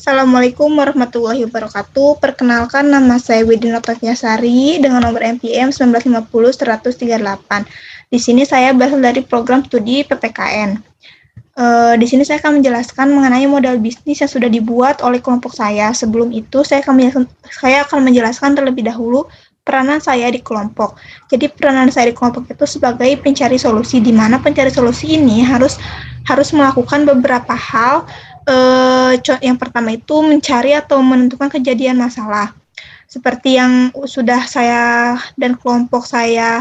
Assalamualaikum warahmatullahi wabarakatuh. Perkenalkan, nama saya Widin Notaviasari dengan nomor NPM 1950-138. Di sini saya berasal dari program studi PPKN. Di sini saya akan menjelaskan mengenai model bisnis yang sudah dibuat oleh kelompok saya. Sebelum itu, saya akan menjelaskan terlebih dahulu peranan saya di kelompok. Jadi peranan saya di kelompok itu sebagai pencari solusi, di mana pencari solusi ini harus melakukan beberapa hal. Yang pertama itu mencari atau menentukan kejadian masalah. Seperti yang sudah saya dan kelompok saya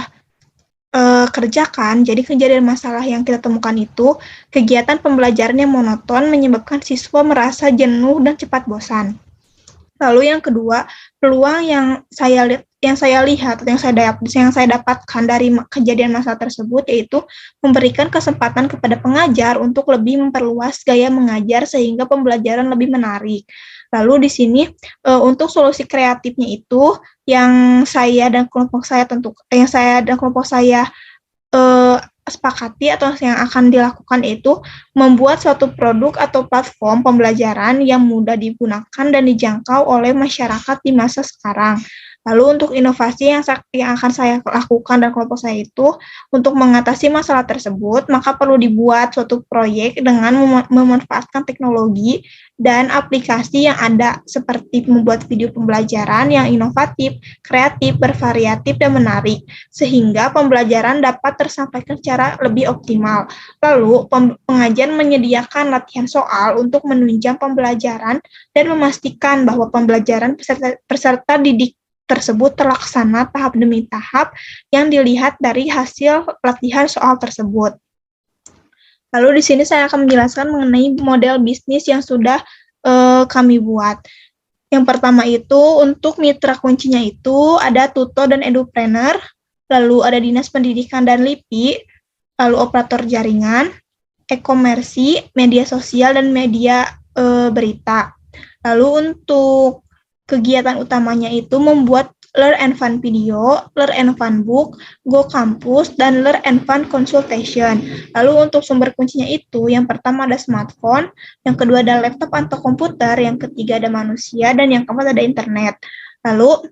kerjakan, jadi kejadian masalah yang kita temukan itu kegiatan pembelajaran yang monoton menyebabkan siswa merasa jenuh dan cepat bosan. Lalu yang kedua, peluang yang saya lihat atau yang saya dapatkan dari kejadian masalah tersebut yaitu memberikan kesempatan kepada pengajar untuk lebih memperluas gaya mengajar sehingga pembelajaran lebih menarik. Lalu di sini untuk solusi kreatifnya itu yang saya dan kelompok saya sepakati atau yang akan dilakukan itu membuat suatu produk atau platform pembelajaran yang mudah digunakan dan dijangkau oleh masyarakat di masa sekarang. Lalu untuk inovasi yang akan saya lakukan dan kelompok saya itu untuk mengatasi masalah tersebut, maka perlu dibuat suatu proyek dengan memanfaatkan teknologi dan aplikasi yang ada seperti membuat video pembelajaran yang inovatif, kreatif, bervariatif, dan menarik, sehingga pembelajaran dapat tersampaikan secara lebih optimal. Lalu, pengajar menyediakan latihan soal untuk menunjang pembelajaran dan memastikan bahwa pembelajaran peserta didik tersebut terlaksana tahap demi tahap yang dilihat dari hasil latihan soal tersebut. Lalu di sini saya akan menjelaskan mengenai model bisnis yang sudah kami buat. Yang pertama itu untuk mitra kuncinya itu ada Tuto dan Edupreneur, lalu ada Dinas Pendidikan dan LIPI, lalu operator jaringan, e-komersi, media sosial, dan media berita. Lalu untuk kegiatan utamanya itu membuat Learn and Fun Video, Learn and Fun Book, Go Campus, dan Learn and Fun Consultation. Lalu untuk sumber kuncinya itu, yang pertama ada smartphone, yang kedua ada laptop atau komputer, yang ketiga ada manusia, dan yang keempat ada internet. Lalu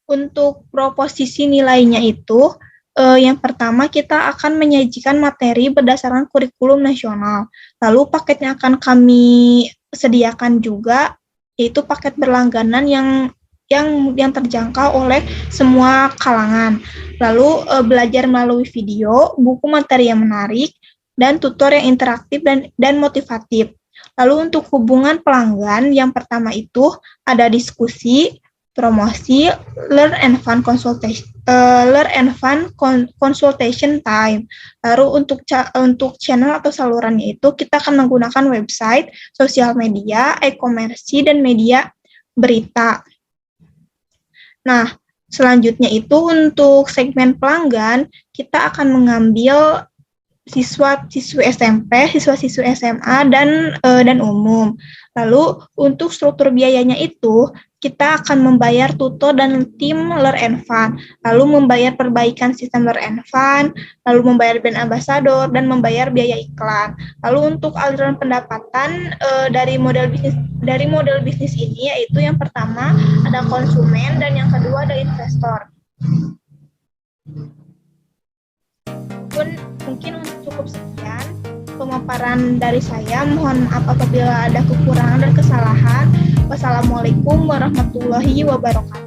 untuk proposisi nilainya itu, yang pertama kita akan menyajikan materi berdasarkan kurikulum nasional. Lalu paket yang akan kami sediakan juga yaitu paket berlangganan yang terjangkau oleh semua kalangan. Lalu belajar melalui video, buku materi yang menarik, dan tutor yang interaktif dan motivatif. Lalu untuk hubungan pelanggan, yang pertama itu ada diskusi, promosi, learn and fun consultation time. Lalu untuk channel atau salurannya itu kita akan menggunakan website, sosial media, e-komersi, dan media berita. Nah, selanjutnya itu untuk segmen pelanggan, kita akan mengambil siswa-siswi SMP, siswa-siswi SMA, dan umum. Lalu untuk struktur biayanya itu, kita akan membayar tutor dan tim Learn and Fun, lalu membayar perbaikan sistem Learn and Fun, lalu membayar brand ambassador, dan membayar biaya iklan. Lalu untuk aliran pendapatan dari model bisnis ini, yaitu yang pertama ada konsumen dan yang kedua ada investor. Mungkin cukup sekian pemaparan dari saya. Mohon maaf apabila ada kekurangan dan kesalahan. Wassalamualaikum warahmatullahi wabarakatuh.